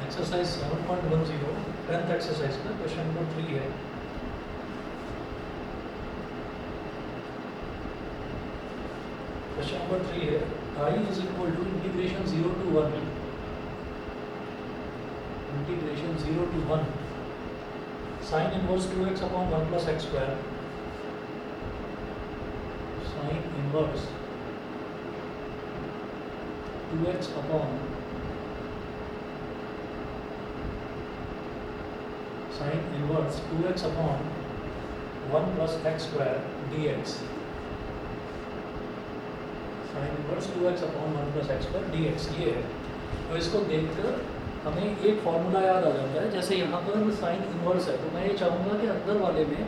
Exercise 7.10 10th exercise का question number 3 है। Question number 3 है I is equal to integration 0 to 1 sine inverse 2x upon 1 plus x square sine inverse 2x upon sine inverse 2x upon 1 plus x square dx sine inverse 2x upon 1 plus x square dx ये है। और इसको देखकर हमें एक formula याद आ जाता है। जैसे यहाँ पर साइन इनवर्स है तो मैं ये चाहूँगा कि अंदर वाले में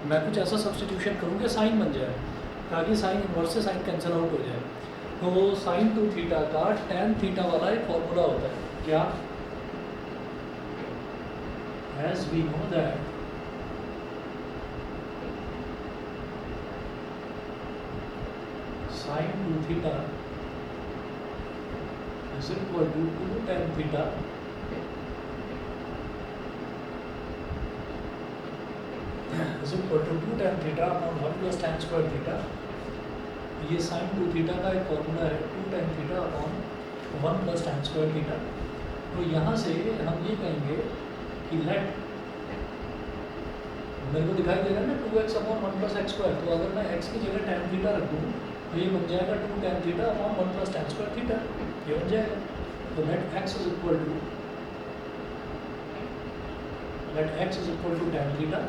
मैं कुछ ऐसा सब्स्टिट्यूशन करूँ कि साइन बन जाए, ताकि साइन इनवर्स से साइन कैंसिल आउट हो जाए। तो साइन 2 थीटा का tan थीटा वाला एक फॉर्मूला होता है, क्या? As we know that sin 2 theta is equal to 2 tan theta is equal to 2 tan theta upon 1 plus tan square theta। ये sin 2 theta का एक फॉर्मूला है, 2 tan theta upon 1 plus tan square theta। तो यहाँ से हम ये कहेंगे कि लेट, मेरे को दिखाई दे रहा है ना 2x upon 1 plus x square, तो अगर मैं x की जगह tan थीटा रख दूँ तो ये बन जाएगा 2 tan theta upon 1 plus tan square theta, ये बन जाएगा। तो let x is equal to tan theta.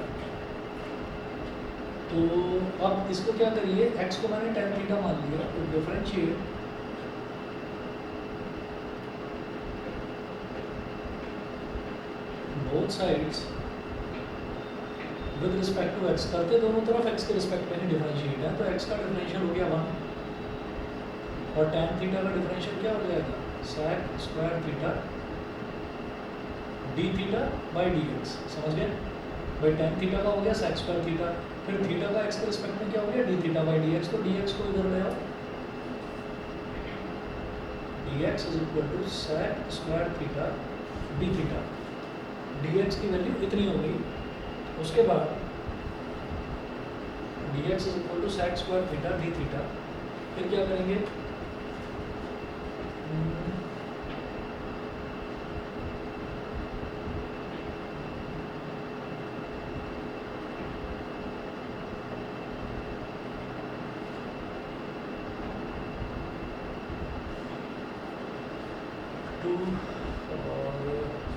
तो अब इसको क्या करिए, x को मैंने tan थीटा मान लिया, तो differentiate both sides with respect to x, करते दोनों तरफ x के रिस्पेक्ट में ही डिफरेंशिएट है। तो x का डिफरेंशियल हो गया 1 और tan थीटा का डिफरेंशियल क्या हो जाएगा, sec square theta d theta by dx। समझ गए भाई, tan थीटा का हो गया sec स्क्वायर थीटा, फिर थीटा का x के रिस्पेक्ट में क्या हो गया d थीटा बाई dx। तो dx को इधर ले आओ, dx is equal to sec square theta d theta. dx की वैल्यू इतनी हो गई। उसके बाद dx is equal to sec square theta d theta. फिर क्या करेंगे,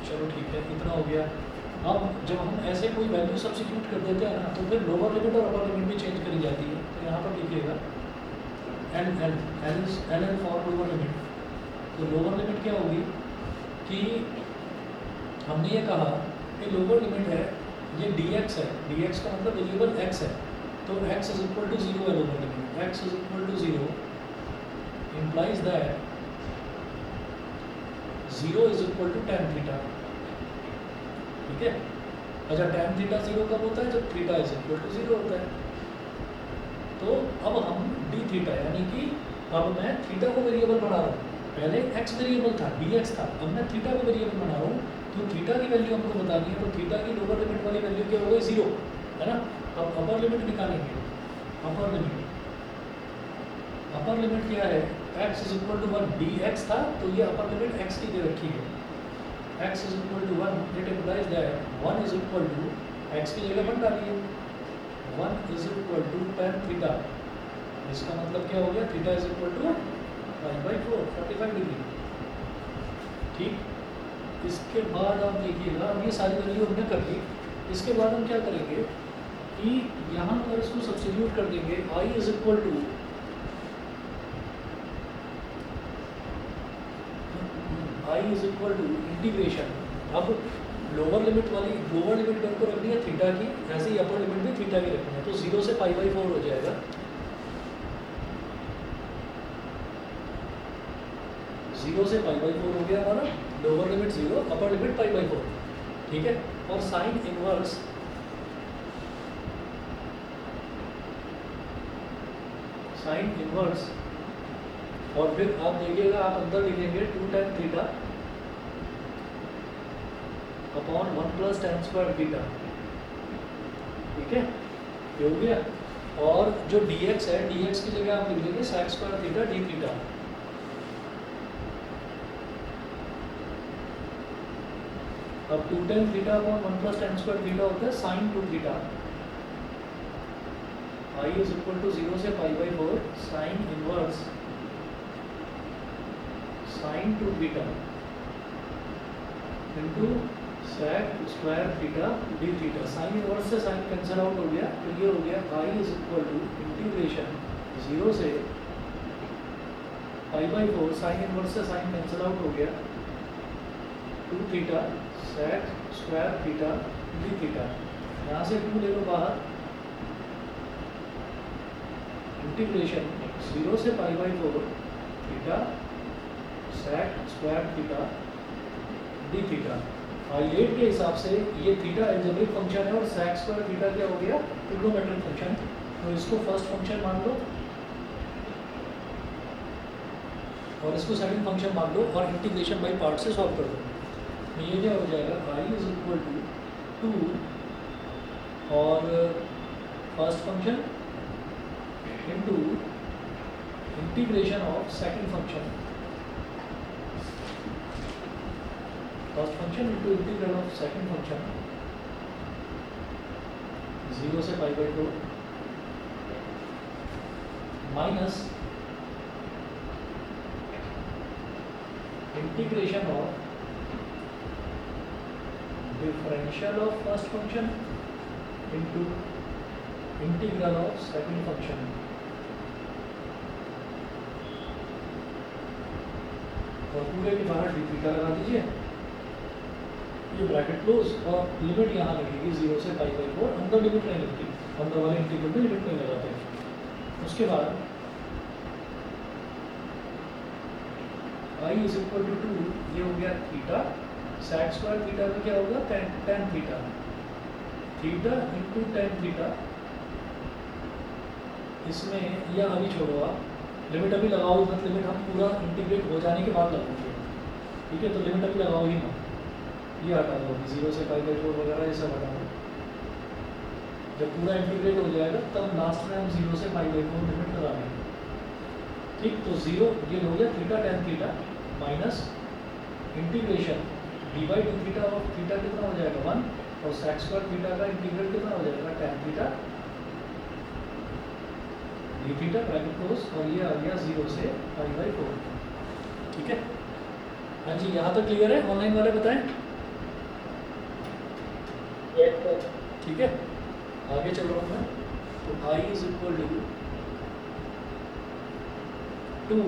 चलो ठीक है, इतना हो गया। अब जब हम ऐसे कोई वैल्यू सब्स्टिट्यूट कर देते हैं ना, तो फिर लोअर लिमिट और अपर लिमिट भी चेंज करी जाती है। तो यहाँ पर लिखिएगा एल फॉर लोअर लिमिट। तो लोअर लिमिट क्या होगी कि हमने ये कहा कि लोअर लिमिट है, ये dx है, dx का मतलब वेरिएबल x है, तो x इज इक्वल टू 0 है lower limit. x is equal to 0 implies that 0 is equal to tan theta. ठीक है, अच्छा tan थीटा 0 कब होता है, जब थीटा इज इक्वल टू 0 होता है। तो अब हम d थीटा, यानी कि अब मैं थीटा को वेरिएबल बना रहा हूँ। पहले x वेरिएबल था, dx था, अब मैं थीटा को वेरिएबल बना रहा हूँ। तो थीटा की वैल्यू हमको बतानी है, तो थीटा की लोअर लिमिट वाली वैल्यू क्या हो गई, 0 है ना। अब अपर लिमिट निकालेंगे। अपर लिमिट क्या है, x is equal to 1, dx था तो ये अपर लिमिट x की दे रखी है, x is equal to 1, it implies that 1 is equal to x की जगह 1 डालिए, 1 is equal to tan theta. इसका मतलब क्या हो गया, theta is equal to 5/4 45 degree. ठीक, इसके बाद आप देखिएगा, अब ये सारी वैल्यू हमने कर ली। इसके बाद हम क्या करेंगे कि यहाँ पर इसको सब्स्टिट्यूट कर देंगे, i is equal to integration. अब लोअर लिमिट मेरे को रखनी है थीटा की, ऐसे ही अपर लिमिट भी थीटा की रखनी है। तो 0 से π/4 हो जाएगा, 0 से π/4 हो गया हमारा, लोअर लिमिट 0, अपर लिमिट π/4। ठीक है, और साइन इनवर्स साइन इनवर्स, और फिर आप देखिएगा आप अंदर लिखेंगे 2 tan theta upon 1 plus tan square theta, ठीक है, ये हो गया। और जो dx है, dx की जगह आप लिख देंगे sec square theta d theta. अब 2 tan theta upon 1 plus tan square theta होता है sin 2 theta. I is equal to 0 से π/4 sine inverse sine 2 theta into sec square theta d theta. Sine inverse से साइन कैंसिल आउट हो गया, तो ये हो गया I is equal to integration 0 से π/4 साइन इनवर्स से साइन कैंसिल आउट हो गया 2 theta sec square theta d theta. यहाँ से 2 ले लो बाहर, इंटीग्रेशन 0 से π/4 theta sec square theta d theta. I8 के हिसाब से ये थीटा एल्जेब्रिक फंक्शन है और sec स्क्वायर थीटा क्या हो गया, ट्रिग्नोमेट्रिक फंक्शन। तो इसको फर्स्ट फंक्शन मान लो और इसको सेकंड फंक्शन मान लो और इंटीग्रेशन बाय पार्ट से सॉल्व कर दो। तो ये क्या हो जाएगा, I इज इक्वल टू 2 और first function into integration of second function, first function into integral of second function 0 से π/4 minus integration of differential of first function into integral of second function। और पूरे के बाहर डी थीटा लगा दीजिए, ये bracket close और लिमिट यहाँ लगेगी 0 से π/4। अंदर लिमिट नहीं लगती, अंदर वाले इंटीग्रल में लिमिट नहीं लगाते। उसके बाद I इज इक्वल टू 2, ये हो गया थीटा, sec स्क्वायर थीटा का क्या होगा, tan theta, theta into tan theta. इसमें यह अभी छोड़ो आप, लिमिट अभी लगाओ मत, लिमिट हम पूरा इंटीग्रेट हो जाने के बाद लगाएंगे, ठीक है। तो लिमिट अभी लगाओ ही मत, ये हटा दो, 0 से π/4 वगैरह ये सब हटा दो। जब पूरा इंटीग्रेट हो जाएगा तब लास्ट में हम 0 से π/4 लिमिट लगाएंगे, ठीक। तो 0 ये हो गया theta tan theta minus integration d/d theta और थीटा कितना हो जाएगा 1, और sec स्क्वायर थीटा का इंटीग्रल कितना हो जाएगा tan theta d theta bracket close, और ये आ गया 0 से π/4, ठीक है। हाँ जी, यहाँ तक क्लियर है? ऑनलाइन वाले बताएं। Yes sir. ठीक है, आगे चल रहा हूँ मैं। तो I is equal to 2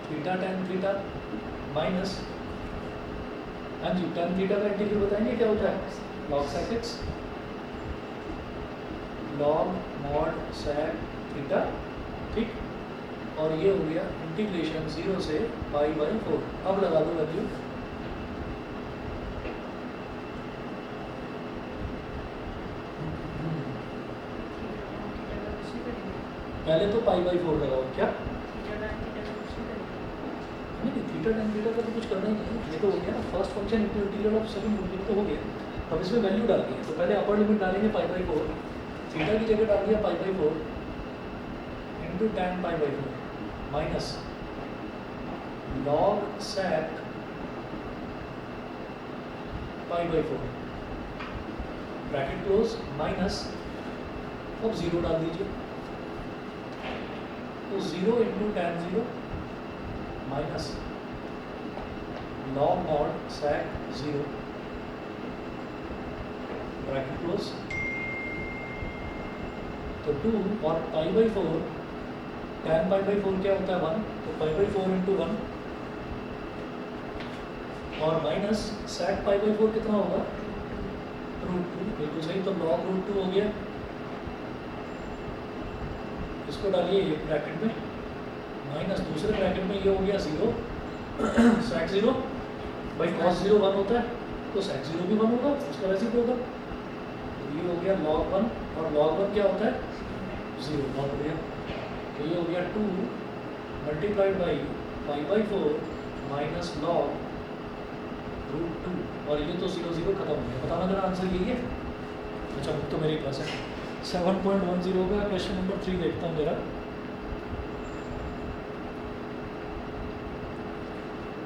theta tan theta minus, हाँ जी, tan थीटा का इंटीग्रल बताएंगे क्या होता है, log sec x log mod sec theta, ठीक। और ये हो गया इंटीग्रेशन 0 से π/4। अब लगा दो वैल्यू, पहले तो π/4 लगाओ, क्या नहीं, थीटा tan थीटा का तो कुछ करना ही नहीं, ये तो हो गया ना first function into integral of second function, तो हो गया। अब इसमें वैल्यू डालनी है, तो पहले अपर लिमिट डालेंगे π/4, थीटा की जगह डाल दिया π/4 into tan π/4 minus log sec π/4 bracket close minus, अब 0 डाल दीजिए, तो 0 into tan 0 minus log mod sec 0 bracket close. तो 2 और π/4, tan π/4 क्या होता है 1, तो π/4 इंटू 1 और माइनस sec π/4 कितना होगा √2, बिल्कुल सही। तो log √2 हो गया, इसको डालिए एक ब्रैकेट में, माइनस दूसरे ब्रैकेट में ये हो गया 0 sec 0, भाई cos 0 1 होता है तो sec 0 भी 1 होगा, उसका वैसे ही होगा। ये हो गया log 1 और log 1 क्या होता है 0, बहुत बढ़िया। तो ये हो गया 2 मल्टीप्लाइड बाई 5/4 माइनस log √2 और ये तो 0 0 खत्म हो गया। बताना जरा आंसर यही है। अच्छा बुक तो मेरे पास है। 7.10 का क्वेश्चन नंबर 3 देखता हूँ जरा।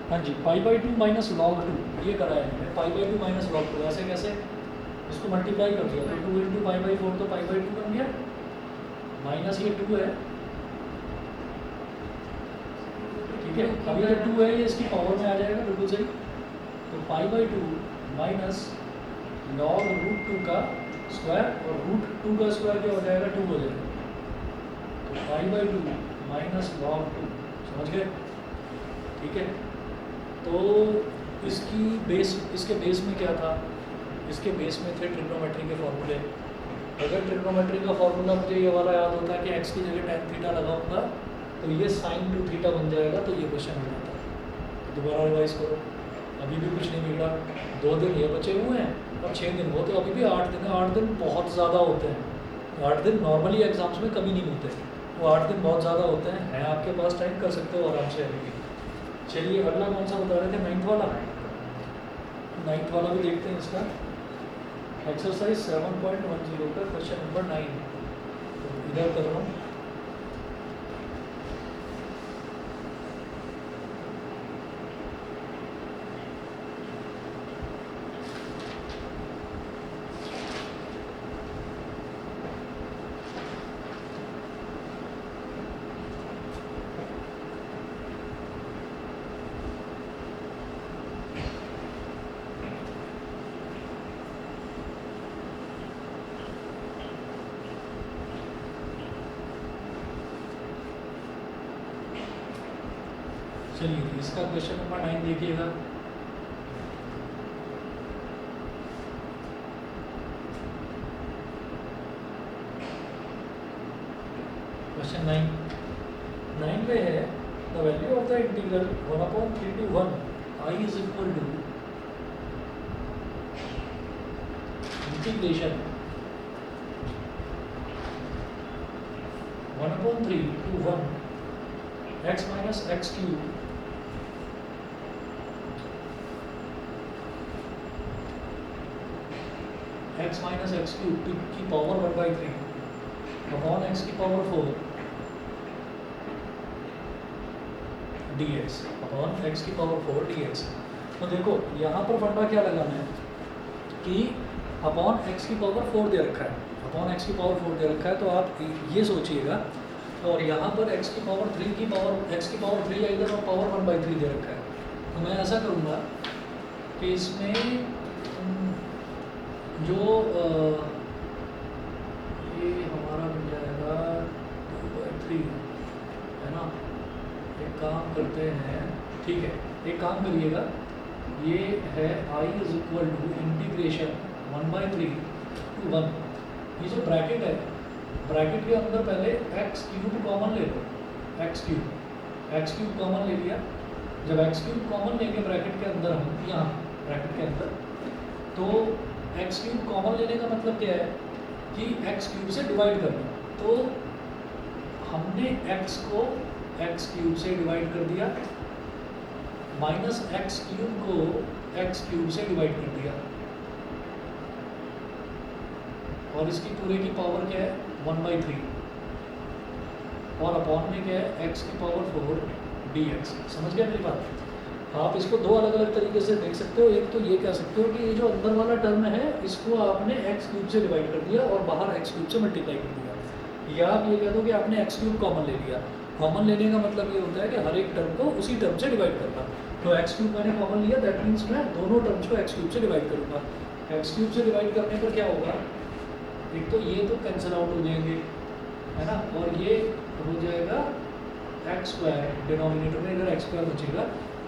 हाँ जी, π/2 माइनस log 2 ये कराया मैंने। π/2 माइनस log 2 ऐसे कैसे, इसको मल्टीप्लाई कर दिया तो 2 × π/4 तो π/2 बन गया, माइनस ये 2 है, ठीक है। अभी जो 2 है ये इसकी पावर में आ जाएगा, बिल्कुल सही। तो π/2 माइनस log √2 का स्क्वायर और √2 का स्क्वायर क्या हो जाएगा 2 हो जाएगा। तो π/2 माइनस log 2, समझ गए, ठीक है। तो इसकी बेस, इसके बेस में क्या था, इसके बेस में थे ट्रिग्नोमेट्री के फॉर्मूले। अगर ट्रिग्नोमेट्री का फॉर्मूला मुझे ये वाला याद होता है कि x की जगह tan थीटा लगाऊंगा तो ये sin 2 थीटा बन जाएगा, तो ये क्वेश्चन हो जाता है। दोबारा रिवाइज करो, अभी भी कुछ नहीं बिगड़ा। 2 दिन ये बचे हुए हैं और 6 दिन वो, तो अभी भी 8 दिन है। 8 दिन बहुत ज़्यादा होते हैं, 8 दिन नॉर्मली एग्जाम्स में कभी नहीं मिलते, वो 8 दिन बहुत ज़्यादा होते हैं। है आपके पास टाइम, कर सकते हो आराम से अभी भी। चलिए अगला कौन सा बता रहे थे, 9th वाला। 9th वाला भी देखते हैं इसका। एक्सरसाइज 7.10 का क्वेश्चन नंबर 9 तो इधर कर रहा हूँ। चलिए इसका क्वेश्चन नंबर 9 देखिएगा। क्वेश्चन 9 पे है the value of the integral 1/3 to 1 I is equal to integration 1/3 to 1 x minus x cube x minus x cube की पावर 1/3 अपॉन x की पावर 4 dx अपॉन x की पावर 4 dx। तो देखो यहाँ पर फंडा क्या लगाना है कि अपॉन x की पावर 4 दे रखा है, अपॉन x की पावर 4 दे रखा है, तो आप ये सोचिएगा। और यहाँ पर x की पावर 3 की पावर, x की पावर 3 है इधर और पावर 1/3 दे रखा है। तो मैं ऐसा करूँगा कि इसमें जो ये हमारा बन जाएगा 2/3 है ना। एक काम करते हैं, ठीक है, एक काम करिएगा, ये है I is equal to integration 1/3 to 1। ये जो ब्रैकेट है, ब्रैकेट के अंदर पहले एक्स क्यूब कॉमन ले लो, एक्स क्यूब कॉमन ले लिया। जब एक्स क्यूब कॉमन लेंगे ब्रैकेट के अंदर, हम यहाँ ब्रैकेट के अंदर, तो एक्स क्यूब कॉमन लेने का मतलब क्या है कि एक्स क्यूब से डिवाइड करना। तो हमने एक्स को एक्स क्यूब से डिवाइड कर दिया, माइनस एक्स क्यूब को एक्स क्यूब से डिवाइड कर दिया, और इसकी पूरे की पावर क्या है 1/3 और अपॉन में क्या है x की पावर 4 dx। समझ गया मेरी बात। आप इसको दो अलग अलग तरीके से देख सकते हो। एक तो ये कह सकते हो कि ये जो अंदर वाला टर्म है इसको आपने x क्यूब से डिवाइड कर दिया और बाहर x क्यूब से मल्टीप्लाई कर दिया, या आप ये कह दो कि आपने x क्यूब कॉमन ले लिया। कॉमन लेने का मतलब ये होता है कि हर एक टर्म को उसी टर्म से डिवाइड करना। तो x क्यूब मैंने कॉमन लिया, दैट मीन्स मैं दोनों टर्म्स को x क्यूब से डिवाइड करूँगा। x क्यूब से डिवाइड करने पर क्या होगा, एक तो ये तो कैंसिल आउट हो जाएंगे, है ना, और ये हो जाएगा एक्स स्क्वायर, डिनोमिनेटर में इधर एक्स स्क्वायर बचेगा,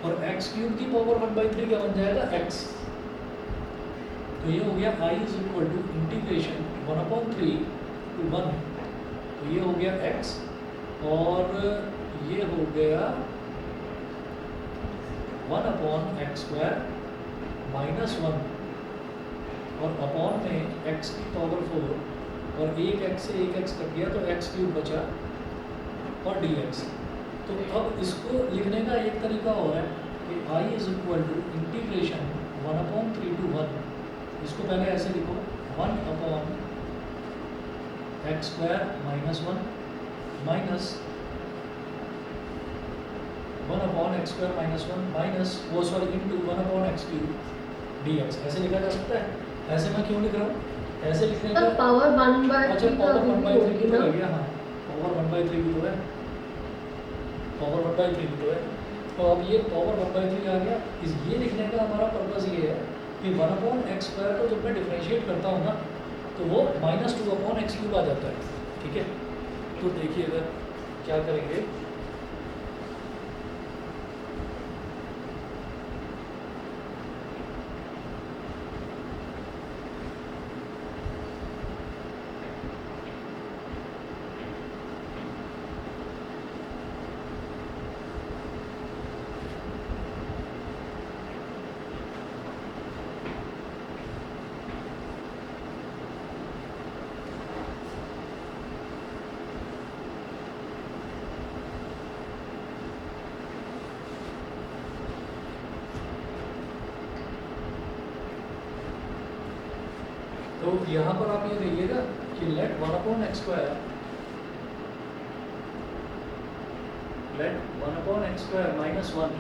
और एक्स क्यूब की पावर 1/3 क्या बन जाएगा एक्स। तो ये हो गया I is equal to integration 1/3 to 1, तो ये हो गया x, और ये हो गया 1/x² -1 और अपॉन में x की पावर 4 और एक x से एक x कट गया तो x क्यूब बचा और dx। तो अब इसको लिखने का एक तरीका और है कि I is equal to integration 1/3 to 1, इसको पहले ऐसे लिखो 1/x² - 1 माइनस 1/x² - 1 माइनस वो सॉरी इंटू 1/x³ dx। ऐसे लिखा जा सकता है। ऐसे मैं क्यों लिख रहा हूँ, ऐसे लिखने का पावर 1/3 अच्छा पावर 1/3 होगी की तो ना। है गया, हाँ पावर 1/3 की तो है, पावर 1/3 की तो है। तो अब ये पावर 1/3 आ गया। इस ये लिखने का हमारा पर्पस ये है कि 1/x² को जब मैं डिफरेंशिएट करता हूँ ना तो वो -2/x³ आ जाता है। ठीक है, तो देखिएगा क्या करेंगे, तो यहाँ पर आप ये देखिएगा कि let 1/x² -1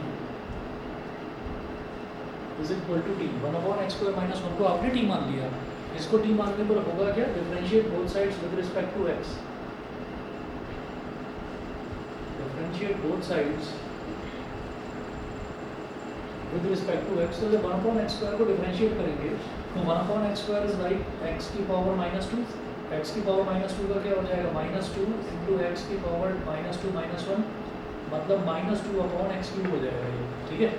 is equal to t. 1/x² - 1 को आपने टी मान लिया, इसको टी मानने पर होगा क्या, differentiate both sides with respect to x, differentiate both sides with respect to x। तो जब 1/x² को डिफरेंशिएट करेंगे तो 1/x² इज लाइक x की पावर -2, x की पावर -2 का क्या हो जाएगा -2 इंटू x की पावर -2 - 1 मतलब -2/x³ हो जाएगा ये। ठीक है,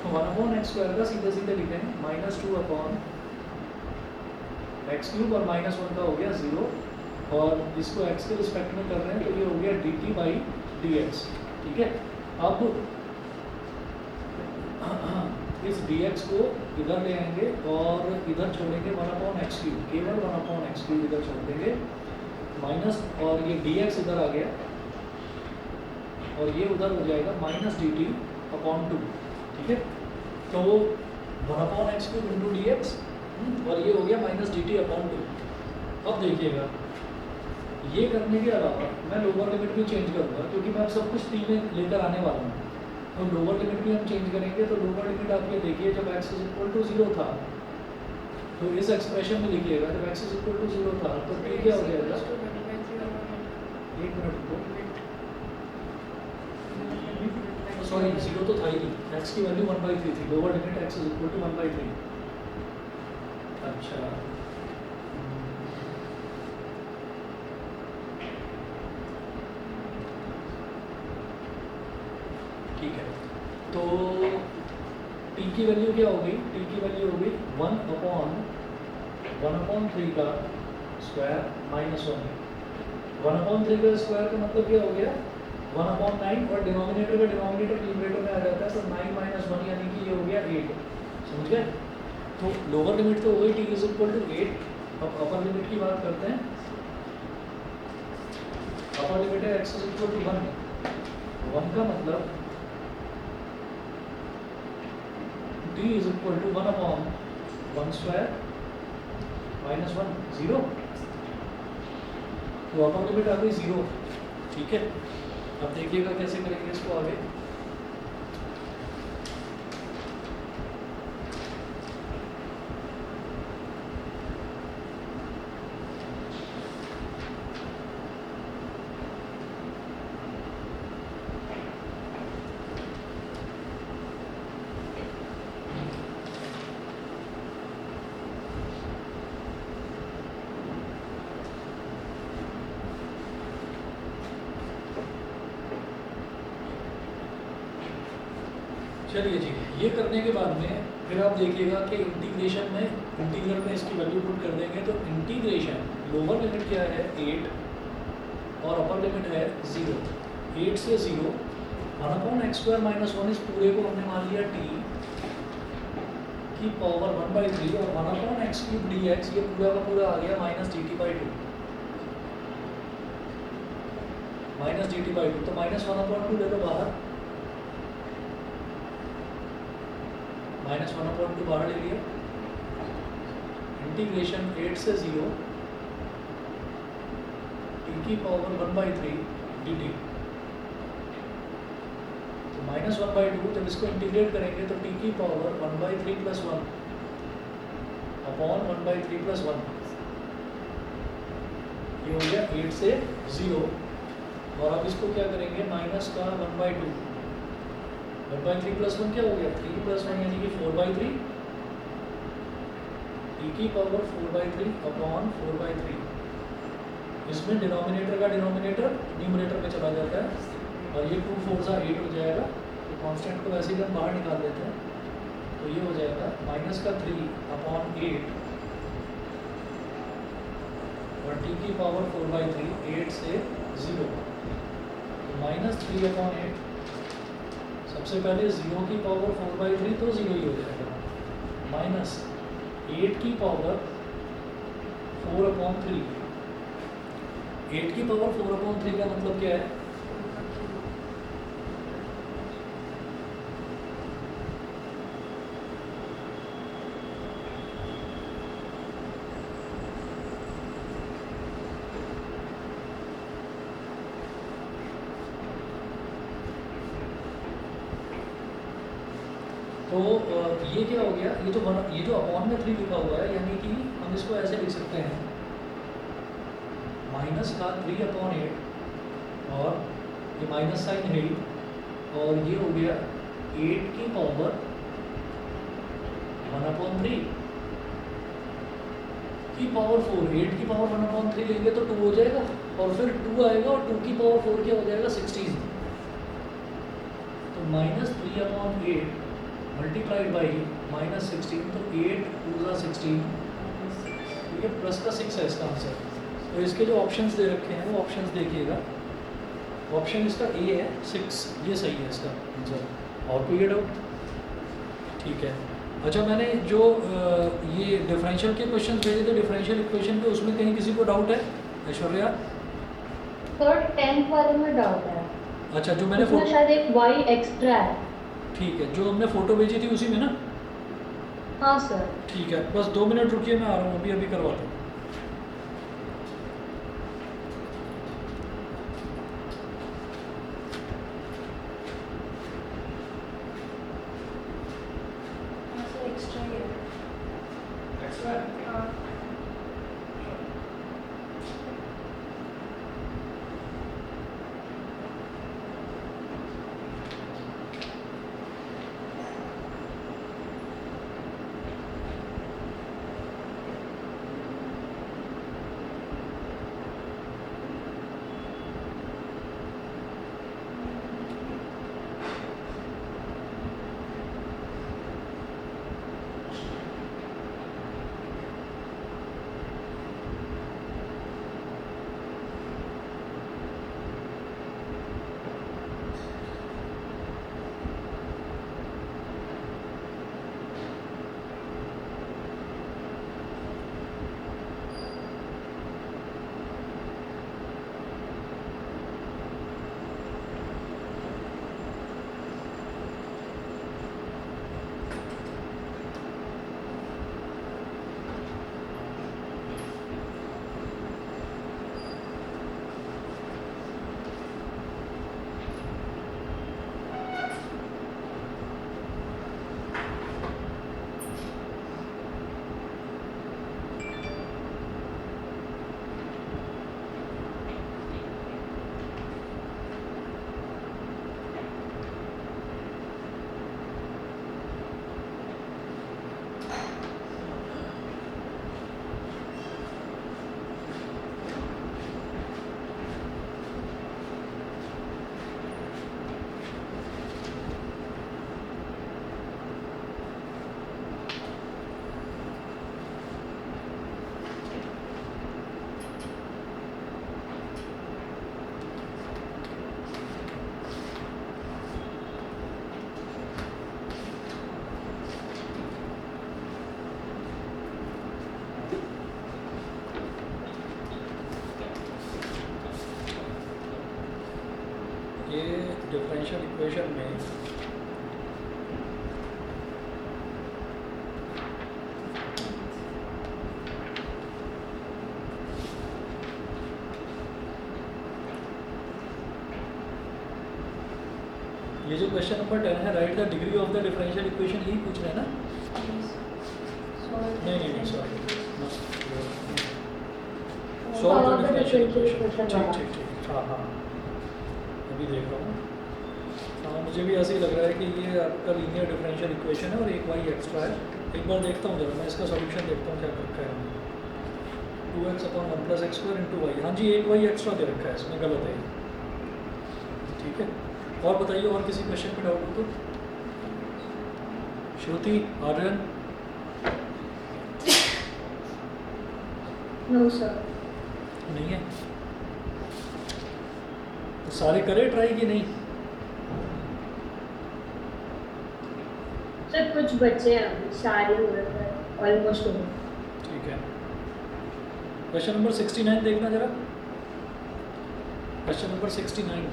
तो 1/x² का सीधे सीधे लिखेंगे -2/x³ और -1 का हो गया 0 और इसको x के रिस्पेक्ट में कर रहे हैं तो ये हो गया dt/dx। ठीक है, अब इस dx को इधर ले आएंगे और इधर छोड़ेंगे 1/x³, केवल 1/x³ इधर छोड़ देंगे माइनस, और ये dx इधर आ गया और ये उधर हो जाएगा -dt/2। ठीक है, तो 1/x³ इंटू dx और ये हो गया -dt/2। अब देखिएगा ये करने के अलावा मैं लोअर लिमिट भी चेंज करूँगा क्योंकि मैं अब सब कुछ 3 में लेकर आने वाला हूँ। तो लोअर लिमिट भी हम चेंज करेंगे। तो लोअर लिमिट आप ये देखिए जब x = 0 था तो इस एक्सप्रेशन में लिखिएगा जब x = 0 था तो t क्या हो जाएगा, एक मिनट रुको, सॉरी 0 तो था ही नहीं, x की वैल्यू 1/3 थी, लोअर लिमिट x = 1/3। अच्छा ठीक है, तो t की वैल्यू क्या हो गई, t की वैल्यू हो गई 1/3 का स्क्वायर -1। 1/3 का स्क्वायर का मतलब क्या हो गया 1/9 और डिनोमिनेटर का डिनोमिनेटर न्यूमरेटर में आ जाता है तो 9 - 1 यानी कि ये हो गया 8। समझ गए, तो लोअर लिमिट तो हो गई t = 8। अब अपर लिमिट की बात करते हैं। अपर लिमिट है x = 1, 1 का मतलब t = 1/1² -1 0, तो अपर लिमिट आ गई 0। ठीक है, अब देखिएगा कैसे करेंगे इसको आगे। चलिए जी, ये करने के बाद में फिर आप देखिएगा कि इंटीग्रेशन में इंटीग्रल में इसकी वैल्यू पुट कर देंगे तो इंटीग्रेशन लोअर लिमिट क्या है 8 और अपर लिमिट है 0। 8 से 0 1/x² - 1 इस पूरे को हमने मान लिया t, की पावर 1/3 और 1/x³ dx, ये पूरा का पूरा आ गया -dt/2, -dt/2, तो -1/2 ले लो बाहर, -1/2 बाहर ले लिया, इंटीग्रेशन 8 से 0 t की पावर 1/3 dt, तो -1/2 जब इसको इंटीग्रेट करेंगे तो t की पावर 1/3 + 1 अपॉन 1/3 + 1, ये हो गया 8 से 0, और अब इसको क्या करेंगे, माइनस का 1/2, 1/3 + 1 क्या हो गया, 3 + 1 यानी कि 4/3, t की पावर 4/3 अपॉन 4/3, इसमें डिनोमिनेटर का डिनोमिनेटर न्यूमरेटर में चला जाता है, और ये 2 4 8 हो जाएगा, तो कांस्टेंट को वैसे ही हम बाहर निकाल देते हैं, तो ये हो जाएगा माइनस का 3 अपॉन 8, और t की पावर 4/3, 8 से 0, तो -3/8, सबसे पहले 0 की पावर 4/3 तो 0 ही हो जाएगा, माइनस 8 की पावर 4/3, 8 की पावर 4/3 का मतलब क्या है, तो ये क्या हो गया, ये जो अपॉन में 3 लिखा हुआ है, यानी कि हम इसको ऐसे लिख सकते हैं, माइनस का 3/8, और ये माइनस साइन है ही, और ये हो गया 8 की पावर 1/3 की पावर 4, 8 की पावर 1/3 लेंगे तो 2 हो जाएगा, और फिर 2 आएगा, और 2 की पावर 4 क्या हो जाएगा, 16, तो -3/8 मल्टीप्लाइड बाई -16, तो 8 2 16, ये प्लस का 6 है इसका आंसर। तो इसके जो ऑप्शंस दे रखे हैं वो ऑप्शंस देखिएगा, ऑप्शन इसका ए है 6, ये सही है इसका आंसर, और कोई ये डाउट, ठीक है। अच्छा, मैंने जो ये डिफरेंशियल के क्वेश्चन भेजे थे, डिफरेंशियल इक्वेशन के, उसमें कहीं किसी को डाउट है, ऐश्वर्या? सर 10th वाले में डाउट है। अच्छा, जो मैंने उसमें शायद एक y एक्स्ट्रा है। ठीक है, जो हमने फ़ोटो भेजी थी उसी में ना? हाँ सर। ठीक है, बस 2 मिनट रुकिए, मैं आ रहा हूँ, अभी करवाता हूँ। एक्स्ट्रा ही है। एक्स्ट्रा है? हाँ। डिफरेंशियल इक्वेशन में ये जो क्वेश्चन नंबर 10 है, right the degree of the differential equation, यही पूछ रहे हैं ना? नहीं sorry, solve the differential equation. ठीक हाँ अभी देख रहा हूँ। हाँ मुझे भी ऐसे ही लग रहा है कि ये आपका लीनियर डिफरेंशियल इक्वेशन है और एक वाई एक्स्ट्रा है। एक बार देखता हूँ जरा, मैं इसका सॉल्यूशन देखता हूँ क्या रखा है। 2x/1 + x² × y। हाँ जी, एक वाई एक्स्ट्रा दे रखा है, इसमें गलत है। ठीक है, और बताइए, और किसी क्वेश्चन पे डाउट हो तो? श्रुति, आर्यन? No sir. नहीं है तो सारे करे ट्राई कि नहीं? सर कुछ बच्चे हैं अभी, सारे हो रहे हैं, ऑलमोस्ट हो गए। ठीक है, क्वेश्चन नंबर 69 देखना जरा। क्वेश्चन नंबर 69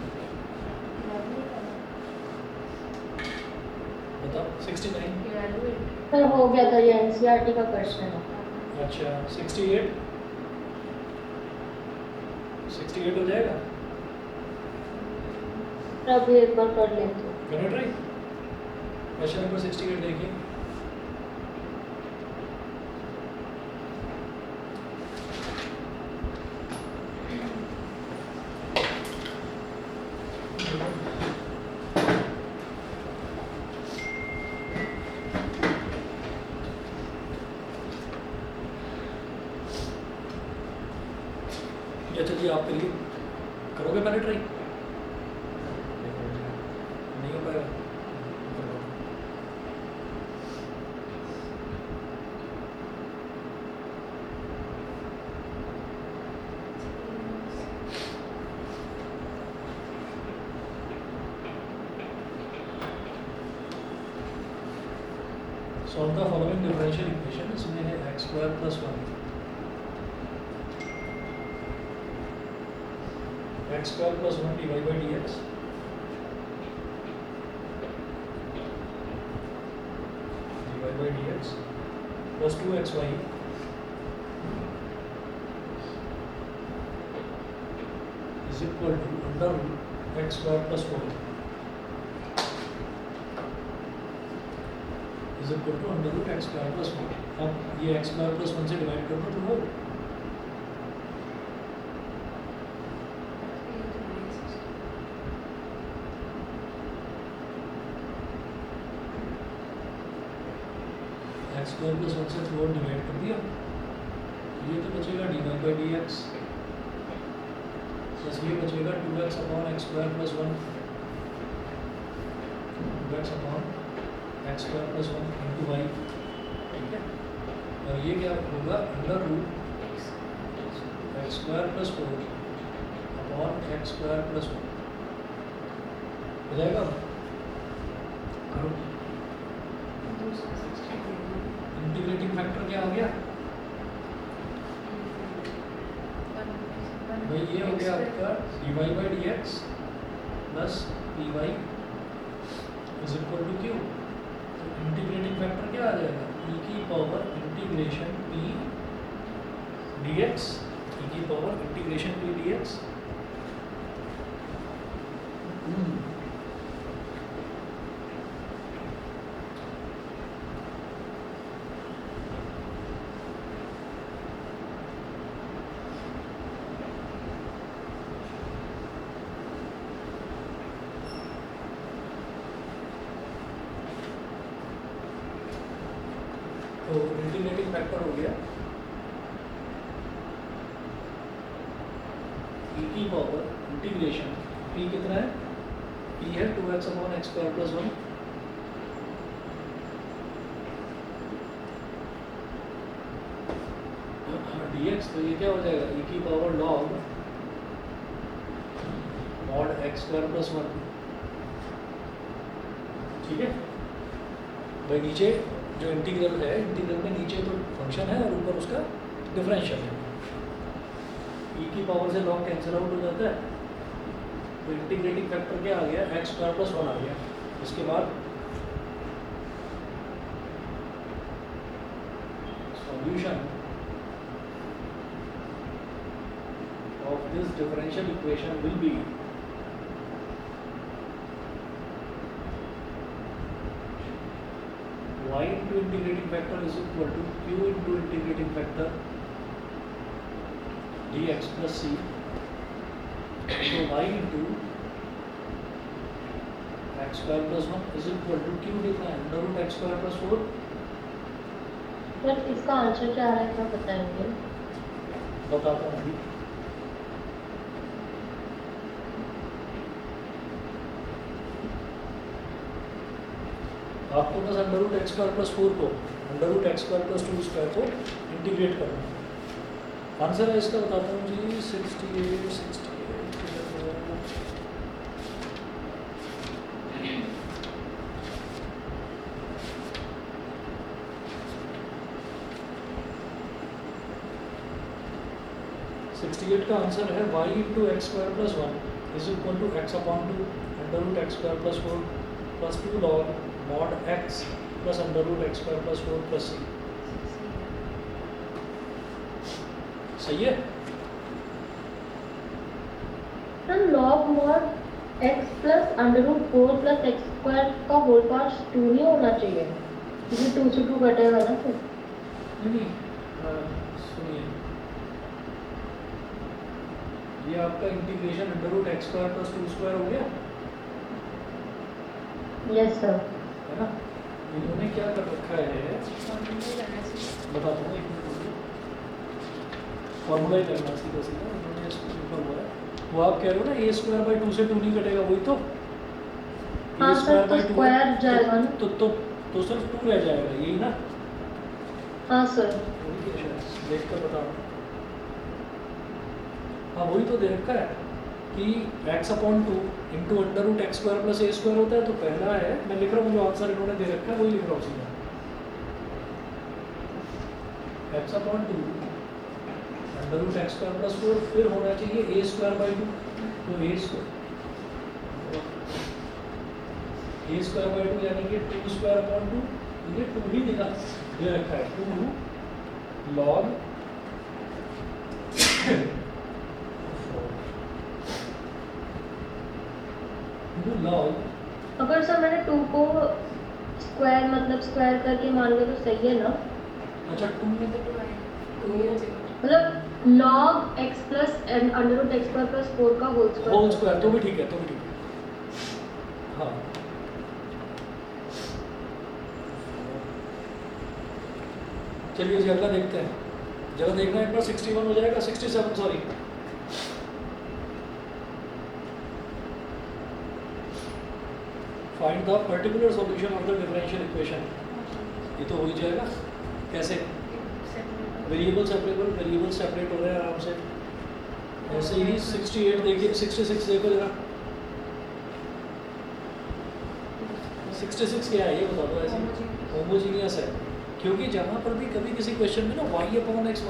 बताओ। 69 सर हो गया था, ये एनसीईआरटी का क्वेश्चन है। अच्छा 68 हो जाएगा। अभी एक बार कर लेते हैं। करो ट्राई। क्वेश्चन नंबर 68 देखिए। चलिए आप करिए, करोगे पहले ट्राई? नहीं हो पाएगा। Solve the following differential equation. इसमें है x² + 1 x² + 1 dy by dx plus 2xy is equal to under root x² + 4 is equal to under root x² + 4। अब ये x² + 1 से डिवाइड कर दो तो हो x² + 1 से 4 डिवाइड कर दिया, ये तो बचेगा dy by dx प्लस ये बचेगा 2x/x² + 1 2x/x² + 1 × y। ठीक है, और ये क्या होगा? अंडर रूट x² + 4 x² + 1 हो जाएगा। करो। इंटीग्रेटिंग फैक्टर क्या हो गया भाई? ये हो गया आपका dy by dx plus py is equal to q। तो इंटीग्रेटिंग फैक्टर क्या आ जाएगा? e की power integration p dx, e की पावर इंटीग्रेशन p dx। तो इंटीग्रेटिंग फैक्टर हो गया e की पावर इंटीग्रेशन p कितना है? p है 2x/x² + 1 dx। तो ये क्या हो जाएगा? e की पावर log mod x² + 1। ठीक है भाई, नीचे जो इंटीग्रल है, इंटीग्रल में नीचे तो फंक्शन है और ऊपर उसका डिफरेंशियल है। e की पावर से log कैंसिल आउट हो जाता है, तो इंटीग्रेटिंग फैक्टर क्या आ गया, एक्स स्क्वायर प्लस 1 आ गया। इसके बाद solution of this differential equation will be y into integrating factor is equal to q into integrating factor dx plus c. So y into x square plus 1 is equal to q लिखना है under root x square plus 4। सर इसका answer क्या आ रहा है, क्या बताएंगे? बताता हूँ अभी। आपको बस under root x square plus 4 को under root x square plus 2 square को इंटीग्रेट करना है। आंसर है इसका बताता हूँ जी 68 का आंसर है y into x square plus 1 is equal to x upon 2 under root x square plus 4 plus 2 log mod x plus under root x square plus 4 plus c। सही है? Sir log mod x plus under root 4 plus x square का whole power 2 नहीं होना चाहिए, क्योंकि 2 से 2 कटेगा ना फिर। नहीं सुनिए, ये आपका integration under root x square plus 2 square हो गया यस सर। है ना। इन्होंने क्या कर रखा है बताता हूँ, एक मिनट फॉर्मूला ही करना सीधा सीधा इन्होंने इसको सिंपल हुआ है। वो आप कह रहे हो ना ए स्क्वायर बाई 2 से 2 नहीं कटेगा, वही तो हाँ सर, तो स्क्वायर जाएगा ना, तो सिर्फ 2 रह जाएगा, यही ना। हाँ सर। देख कर बताओ। हाँ वही तो दे रखा है कि x upon 2 into under root x square plus a square होता है। तो पहला है, मैं लिख रहा हूँ जो आंसर इन्होंने दे रखा है वही लिख रहा हूँ सीधा, x upon 2 under root x square plus 4, फिर होना चाहिए ए स्क्वायर बाई 2। तो ए स्क्वायर बाई 2 यानी कि 2 स्क्वायर अपॉन 2, ये 2 ही दे रखा है, 2 लॉग लॉग। अगर सर मैंने 2 को स्क्वायर मतलब स्क्वायर करके मान लिया तो सही है ना? अच्छा 2 मतलब log x plus under root x square plus 4 का होल स्क्वायर तो भी ठीक है, तो भी ठीक है। हाँ चलिए जी अगला देखते हैं। जरा देखना एक बार 61 हो जाएगा, 67 sorry. Find the particular solution of the differential equation. ये तो हो ही जाएगा। कैसे? वेरिएबल सेपरेट हो रहे हैं आराम से। ऐसे ही 68 देखिए, 66 देखो जरा। 66 क्या है ये बता दो। ऐसे होमोजीनियस है, क्योंकि जहाँ पर भी कभी किसी क्वेश्चन में ना y अपॉन एक्स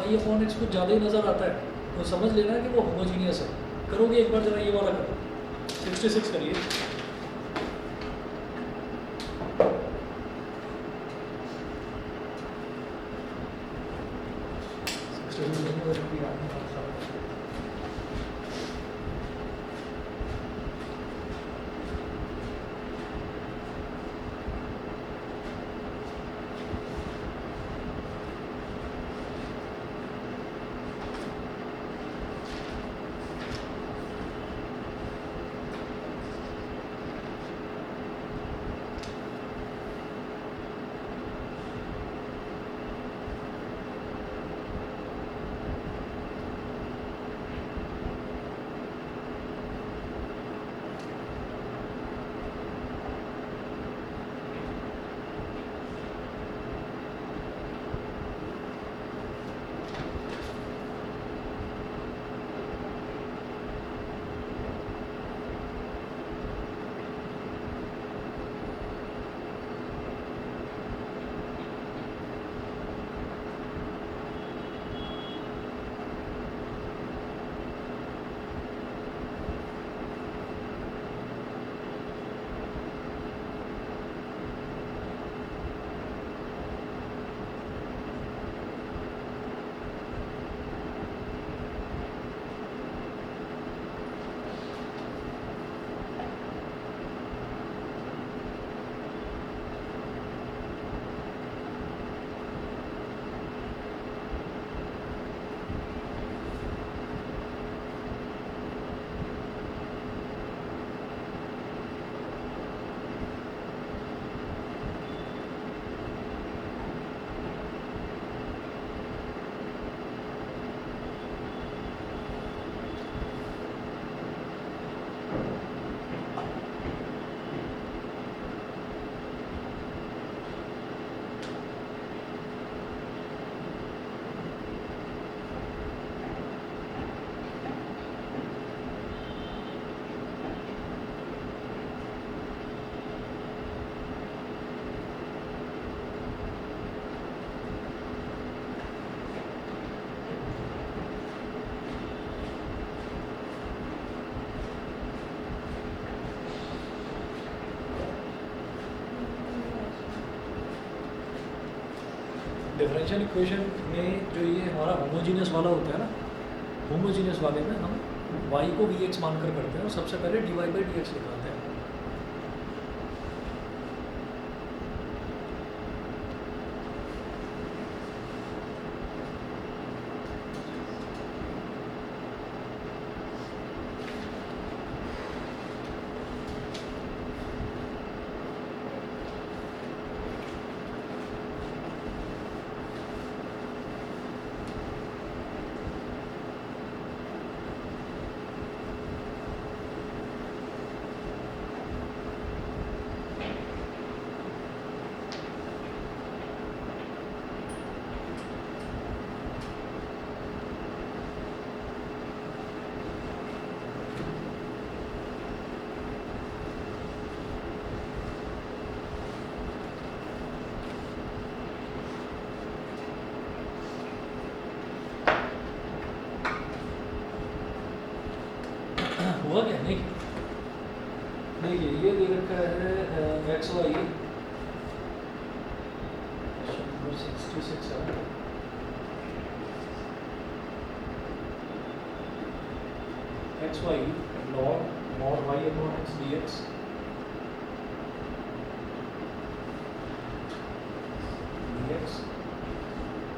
कुछ ज़्यादा ही नज़र आता है तो समझ लेना कि वो होमोजीनियस है। करोगे एक बार जरा ये वाला करो, 66 करिए। डिफरेंशियल इक्वेशन में जो ये हमारा होमोजीनियस वाला होता है ना, होमोजीनियस वाले में हम y को vx मानकर करते हैं और सबसे पहले dy बाई डी एक्स निकालते हैं। हुआ क्या? नहीं, देखिए ये दे रखा है एक्स वाई 66 है, x y log mod y upon x d x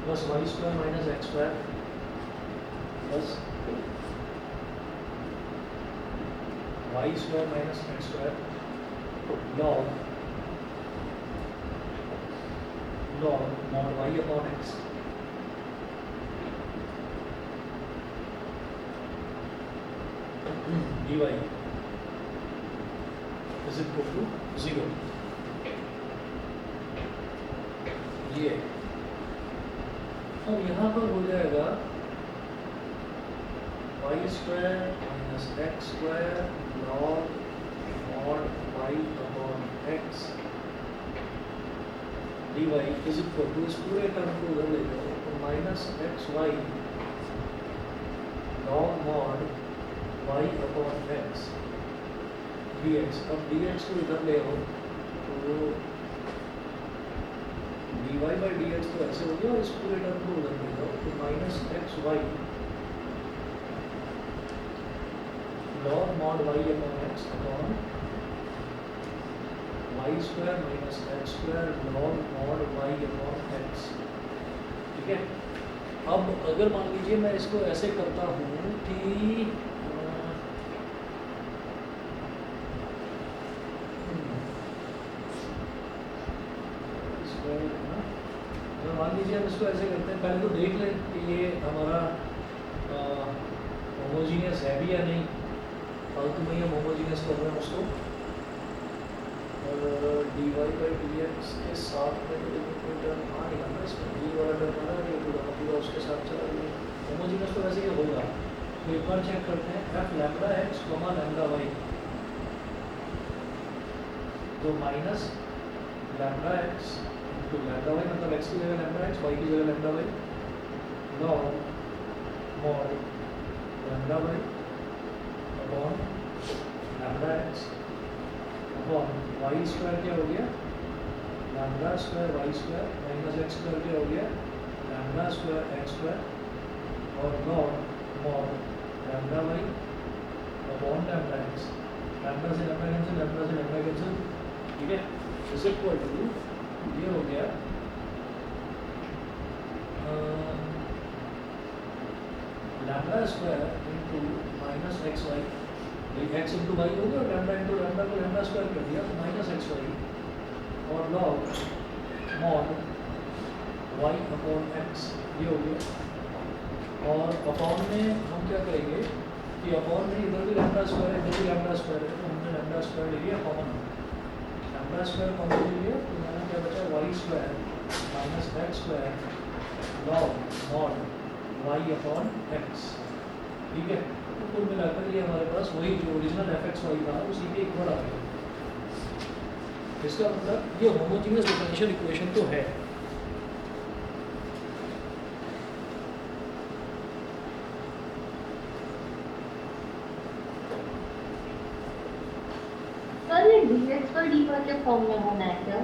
plus y square minus x square plus y square minus x square log mod y upon x dy is equal to 0। ये अब यहाँ पर हो जाएगा y square minus x square log mod y upon x d y is equal to, इस पूरे term को उधर ले जाओ तो minus x y log mod y upon x d x. अब डी एक्स को इधर ले आओ तो d y by d x तो ऐसे हो गया और इस पूरे टर्म को उधर ले जाओ तो minus x y log mod y upon x upon y square minus x square log mod y upon x. ठीक है, अब अगर मान लीजिए मैं इसको ऐसे करता हूँ कि मान लीजिए हम इसको ऐसे करते हैं, पहले तो देख लें कि ये हमारा होमोजीनियस है भी या नहीं। फालतू में हम होमोजीनियस कर रहे हैं उसको, और d y by d x के साथ में तो देखिए कोई टर्म आ नहीं रहा, इसमें डी वाला टर्म आ रहा है पूरा उसके साथ चला गया। होमोजीनियस तो वैसे ही होगा, तो एक बार चेक करते हैं f lambda x comma lambda y, तो माइनस लैम्बडा एक्स तो लैम्बडा वाई मतलब एक्स की जगह लैम्बडा एक्स, वाई की जगह lambda y log mod lambda y upon lambda x upon y square क्या हो गया lambda square y square minus x square क्या हो गया लैम्बडा स्क्वायर एक्स स्क्वायर और log mod lambda y upon lambda x. Lambda से lambda cancel, lambda से lambda cancel. ठीक है, इज इक्वल टू ये हो गया lambda square into minus x y, x into y हो गया और लैम्बडा इंटू लैम्बडा को लैम्बडा स्क्वायर कर दिया तो माइनस एक्स वाई और log mod y upon x ये हो गया। और अपॉन में हम क्या करेंगे कि अपॉन में इधर भी लैम्बडा स्क्वायर है इधर भी लैम्बडा स्क्वायर है, तो हमने लैम्बडा स्क्वायर ले लिया कॉमन, लैम्बडा स्क्वायर कॉमन ले लिया तो मैंने क्या बचा y square minus x square log mod y upon x. ठीक है, तो कुल मिलाकर ये हमारे पास वही जो ओरिजिनल एफ एक्स वाई था उसी के इक्वल आ गया। इसका मतलब ये होमोजीनियस डिफरेंशियल इक्वेशन तो है। सर ये dx पर dy के फॉर्म में होना है क्या?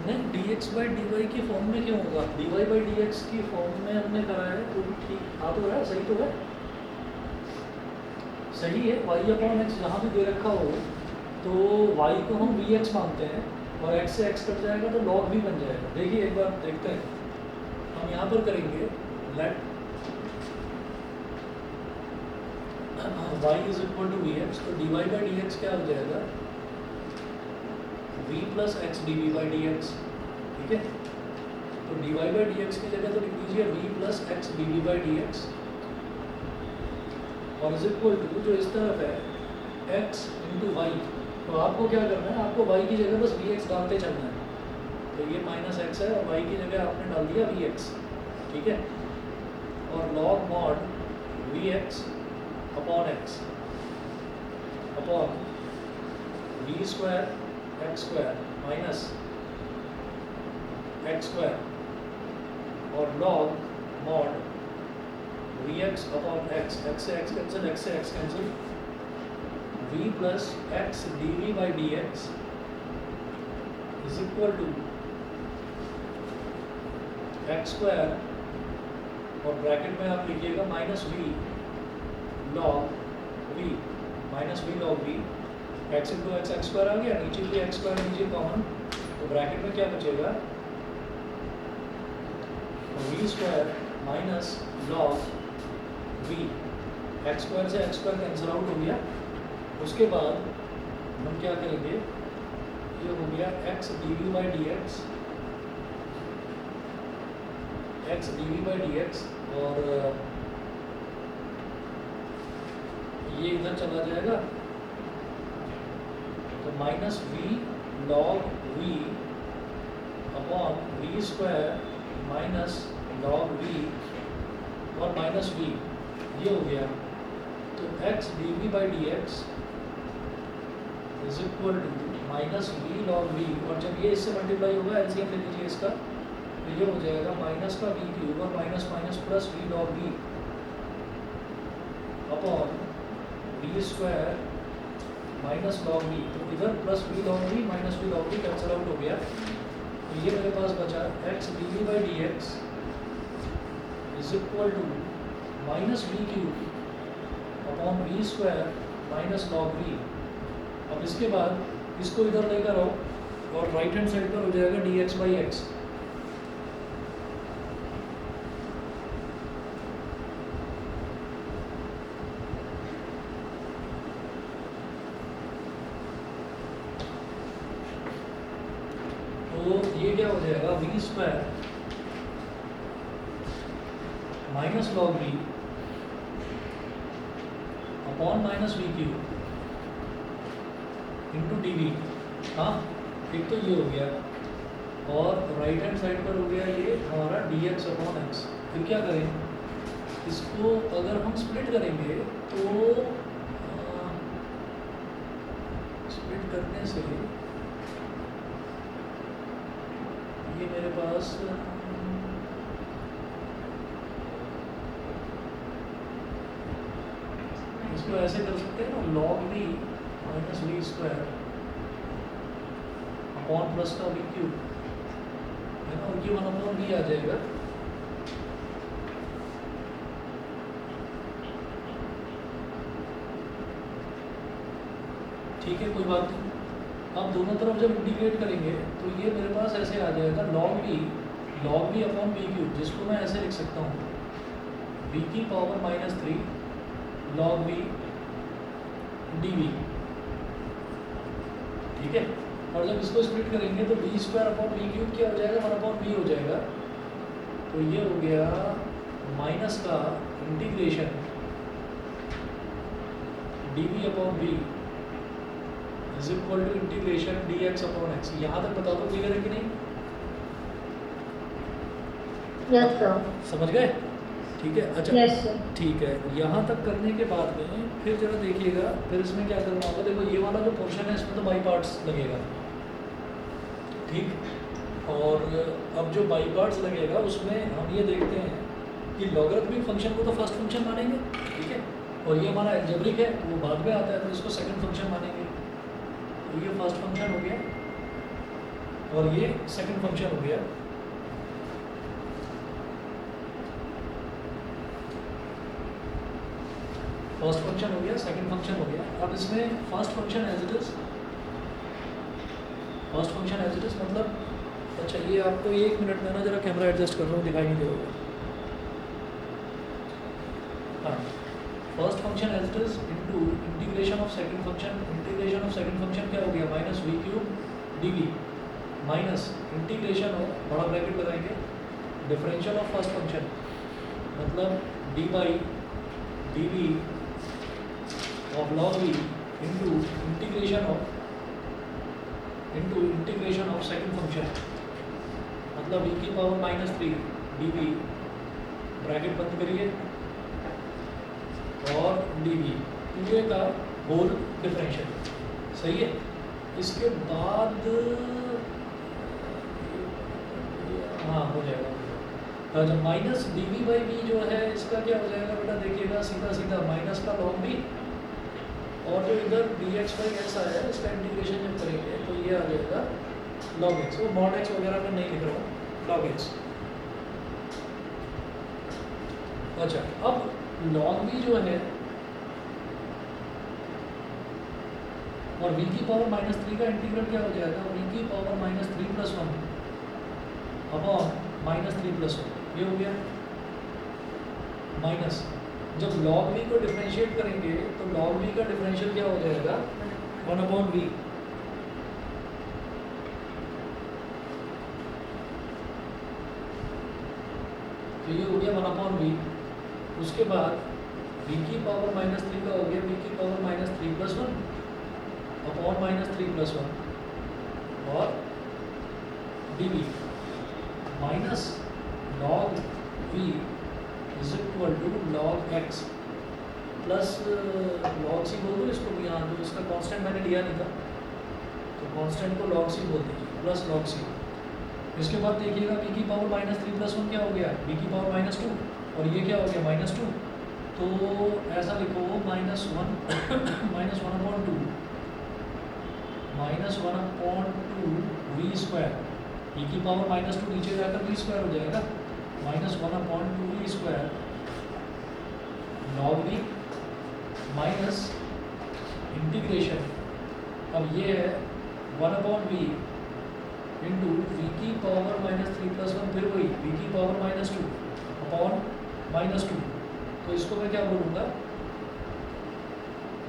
नहीं, dx/dy की फॉर्म में क्यों होगा? dy/dx की फॉर्म में हमने करा है तो भी ठीक आ तो रहा है, सही तो है, सही है। y/x जहाँ भी दे रखा हो तो y को हम vx मानते हैं और x से x कट जाएगा तो log v बन जाएगा। देखिए एक बार देखते हैं, हम यहाँ पर करेंगे let y is equal to vx, तो dy/dx क्या हो जाएगा? v प्लस एक्स dv/dx, ठीक है। तो dy/dx की जगह तो लिख लीजिए v प्लस एक्स dv/dx और इज इक्वल टू जो इस तरफ है x इंटू वाई। तो आपको क्या करना है, आपको y की जगह बस vx डालते चलना है। तो ये माइनस एक्स है और y की जगह आपने डाल दिया vx, ठीक है। और log mod vx upon x upon v square x square minus x square और log mod vx upon x, x से x कैंसिल, x से x cancel, v plus x dv/dx is equal to x square और bracket में आप लिखिएगा minus v log v minus v log v, x into x x square आ गया, नीचे भी एक्स स्क्वायर नीचे कॉमन, तो ब्रैकेट में क्या बचेगा? V square minus log v, x square से एक्स स्क्वायर कैंसिल आउट हो गया। उसके बाद हम क्या करेंगे, ये हो गया एक्स dv/dx, एक्स dv/dx और ये इधर चला जाएगा तो minus v log v upon v square minus log v और माइनस वी, ये हो गया। तो x dv/dx is equal to minus v log v, और जब ये इससे मल्टीप्लाई होगा एलसीएम ले लीजिए इसका, तो ये हो जाएगा माइनस का वी क्यूब और minus minus plus v log v upon v square minus log v. तो इधर plus v log v minus v log v cancel out हो गया, तो ये मेरे पास बचा x dv/dx is equal to minus v cube upon v square minus log v. अब इसके बाद इसको इधर लेकर आओ और राइट हैंड साइड पर हो जाएगा dx/x। तो ये क्या हो जाएगा, v square minus log v upon minus v cube into d v. हाँ, एक तो ये हो गया और राइट हैंड साइड पर हो गया ये हमारा dx अपॉन एक्स। फिर क्या करें, इसको अगर हम स्प्लिट करेंगे तो स्प्लिट करने से ये मेरे पास इसको ऐसे कर सकते हैं ना, log v minus v square upon plus का वी क्यूब है ना, और ये 1/v आ जाएगा। ठीक है, कोई बात नहीं। अब दोनों तरफ जब इंटीग्रेट करेंगे तो ये मेरे पास ऐसे आ जाएगा log v upon v cube, जिसको मैं ऐसे लिख सकता हूँ v की पावर -3 log v dv। ठीक है, और जब इसको स्प्लिट करेंगे तो v square upon v cube क्या हो जाएगा, 1/v हो जाएगा। तो ये हो गया माइनस का integration dv upon v is equal to integration dx upon x। यहाँ तक बता दो क्लियर है कि नहीं? Yes sir. समझ गए? ठीक है, अच्छा यस सर। ठीक है। यहाँ तक करने के बाद में फिर जरा देखिएगा, फिर इसमें क्या करना होगा। देखो ये वाला जो पोर्शन है इसमें तो बाई पार्ट्स लगेगा, ठीक। और अब जो बाई पार्ट्स लगेगा उसमें हम ये देखते हैं कि लॉगरिथमिक फंक्शन को तो फर्स्ट फंक्शन मानेंगे, ठीक है, और ये हमारा अलजेब्रिक है वो बाद में आता है, तो इसको सेकंड फंक्शन मानेंगे। तो ये फर्स्ट फंक्शन हो गया और ये सेकंड फंक्शन हो गया। फर्स्ट फंक्शन हो गया, सेकंड फंक्शन हो गया। अब इसमें first function as it is, first function as it is मतलब, अच्छा ये आपको 1 मिनट में ना जरा कैमरा एडजस्ट कर रहा हूँ, दिखाई नहीं देगा। हाँ, first function as it is into integration of second function. Integration of second function क्या हो गया, minus v cube d v minus integration हो, बड़ा ब्रैकेट लगाएंगे, डिफरेंशियल ऑफ फर्स्ट फंक्शन मतलब d by d v of log v into integration of second function मतलब e की power -3 dv, bracket बंद करिए, और dv पूरे का होल डिफरेंशियल। सही है। इसके बाद हाँ हो जाएगा। जब माइनस dv बाई v जो है इसका क्या हो जाएगा बेटा, देखिएगा सीधा सीधा माइनस का log v, और जो इधर dx बाई x आया है इसका इंटीग्रेशन जब करेंगे तो ये आ जाएगा log x। वो mod x वगैरह में नहीं लिख रहा हूँ, log x। अच्छा, अब log v जो है और v की पावर -3 का इंटीग्रल क्या हो जाएगा, v की पावर -3 + 1 अपॉन -3 + 1, ये हो गया माइनस। जब log v को डिफरेंशिएट करेंगे तो log v का डिफरेंशियल क्या हो जाएगा, 1/v। तो ये हो गया 1/v। उसके बाद v की पावर -3 का हो गया v की पावर -3 + 1 अपॉन -3 + 1 और dv minus log v is equal to log x plus log c बोल दो इसको भी, यहाँ जो इसका कांस्टेंट मैंने लिया नहीं था तो कांस्टेंट को log c बोल दीजिए, प्लस log c। इसके बाद देखिएगा v की पावर -3 + 1 क्या हो गया, v की पावर -2, और ये क्या हो गया -2। तो ऐसा लिखो -1 -1/2 v स्क्वायर, e की पावर -2 नीचे जाकर v स्क्वायर हो जाएगा, -1/2 v square log v minus integration, अब ये है 1/v इंटू v की पावर -3 + 1, फिर वही v की पावर -2 अपॉन -2। तो इसको मैं क्या बोलूँगा,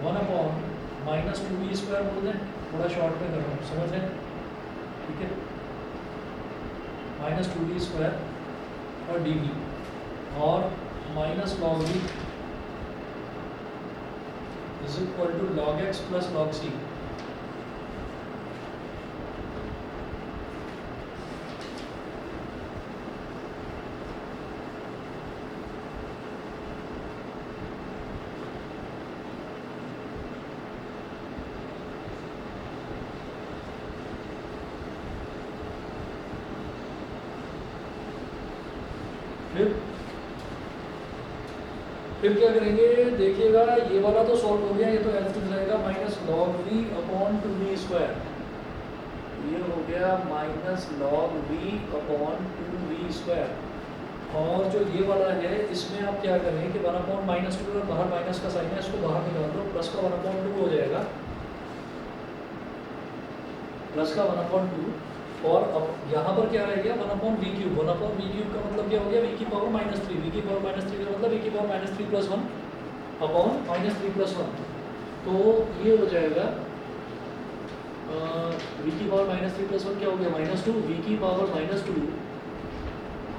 1/-2v स्क्वायर बोल दें, थोड़ा शॉर्ट में कर रहा हूँ, समझ रहे हैं, ठीक है। -2v स्क्वायर और dv और minus log v is equal to log x plus log c। फिर क्या करेंगे, देखिएगा ये वाला तो सॉल्व हो गया, ये तो एज इट रहेगा -log v upon 2v square, ये हो गया -log v upon 2v square. और जो ये वाला है इसमें आप क्या करें कि 1/-2 और बाहर माइनस का साइन है, इसको बाहर निकाल दो, प्लस का 1/2 हो जाएगा, प्लस का 1/2। और अब यहाँ पर क्या रह गया 1/v क्यूब। 1/v क्यूब का मतलब क्या हो गया, v की पावर -3, v की पावर -3 का मतलब v की पावर -3 + 1 अपॉन -3 + 1। तो ये हो जाएगा v की पावर -3 + 1 क्या हो गया -2, v की power -2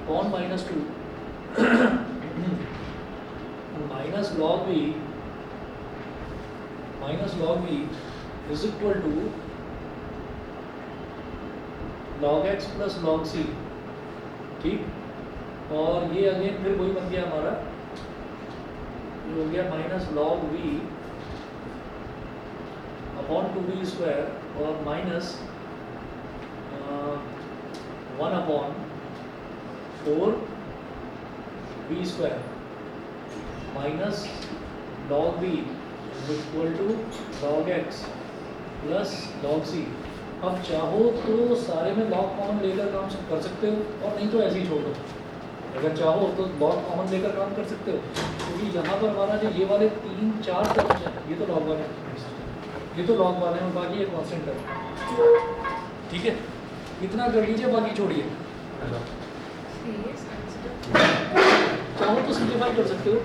upon -2 -log v is equal to log x plus log c, ठीक। और ये अगेन फिर वही बन गया हमारा, ये हो गया -log v upon 2v square और minus 1/4 v square minus log v is equal to log x plus log c। अब चाहो तो सारे में लॉग कॉमन लेकर काम कर सकते हो और नहीं तो ऐसे ही छोड़ दो। अगर चाहो तो लॉग कॉमन लेकर काम कर सकते हो, क्योंकि यहाँ पर हमारा जो ये वाले 3-4 टर्म्स हैं ये तो लॉग वाले हैं, ये तो लॉग वाले हैं और बाकी ये कांस्टेंट है। ठीक है, इतना कर लीजिए, बाकी छोड़िए। चाहो तो सिंप्लीफाई कर सकते हो।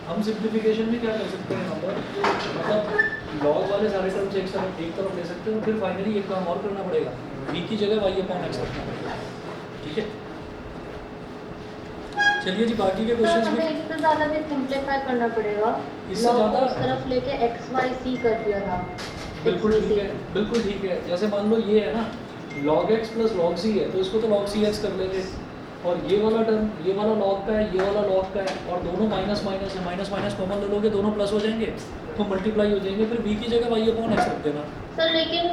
हम सिंप्लीफिकेशन में क्या कर सकते हैं, यहाँ पर मतलब लॉग वाले सारे टर्म्स एक तरफ ले सकते हो, फिर फाइनली एक काम और करना पड़ेगा, v की जगह y अपॉन x रखना पड़ेगा। ठीक है, चलिए जी बाकी के क्वेश्चंस हमें भी इससे ज़्यादा भी सिंप्लीफाई करना पड़ेगा। इससे log को ज़्यादा उस तरफ लेके x y c कर दिया था। बिल्कुल ठीक है, बिल्कुल ठीक है। जैसे मान लो ये है ना log x plus log c है, तो इसको तो log c x कर लेंगे, और ये वाला टर्म ये वाला log का है, ये वाला log का है, और दोनों माइनस माइनस है, माइनस माइनस कॉमन ले लोगे, दोनों प्लस हो जाएंगे तो मल्टीप्लाई हो जाएंगे, फिर v की जगह y अपॉन x रख देना। सर लेकिन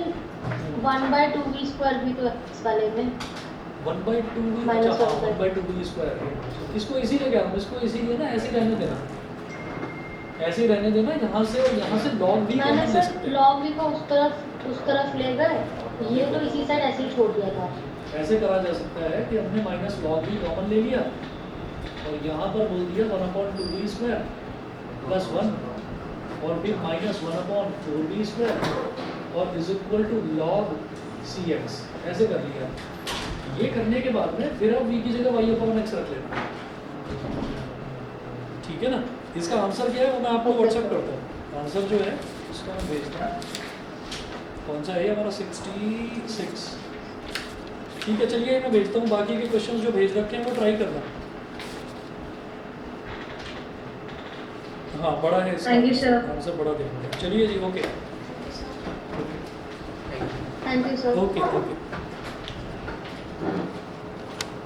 1/2v² भी तो x वाले में 1/2 Minus अच्छा, 1/2 1/2 स्क्वायर। इसको इसीलिए क्या, इसको इसीलिए ना ऐसे ही रहने देना, ऐसे ही रहने देना, यहाँ से और यहाँ से log v मैंने कॉमन ले सर सकते हैं। log v को उस तरफ ले गए, ये तो इसी साइड ऐसे ही छोड़ दिया था। ऐसे करा जा सकता है कि हमने माइनस log v कॉमन ले लिया और यहाँ पर बोल दिया 1/2v स्क्वायर प्लस 1 और फिर माइनस 1/4v स्क्वायर और is equal to log cx, ऐसे कर लिया। ये करने के बाद में फिर अब v की जगह y अपॉन x रख लेना। ठीक है ना, इसका आंसर क्या है वो मैं आपको व्हाट्सएप करता हूँ। आंसर जो है इसका मैं भेजता हूँ, कौन सा है ये हमारा 66। ठीक है, चलिए मैं भेजता हूँ, बाकी के क्वेश्चंस जो भेज रखे हैं वो ट्राई करना। हाँ बड़ा है इसका, Thank you, sir. आंसर बड़ा देंगे। चलिए जी, okay thank you sir. Okay okay.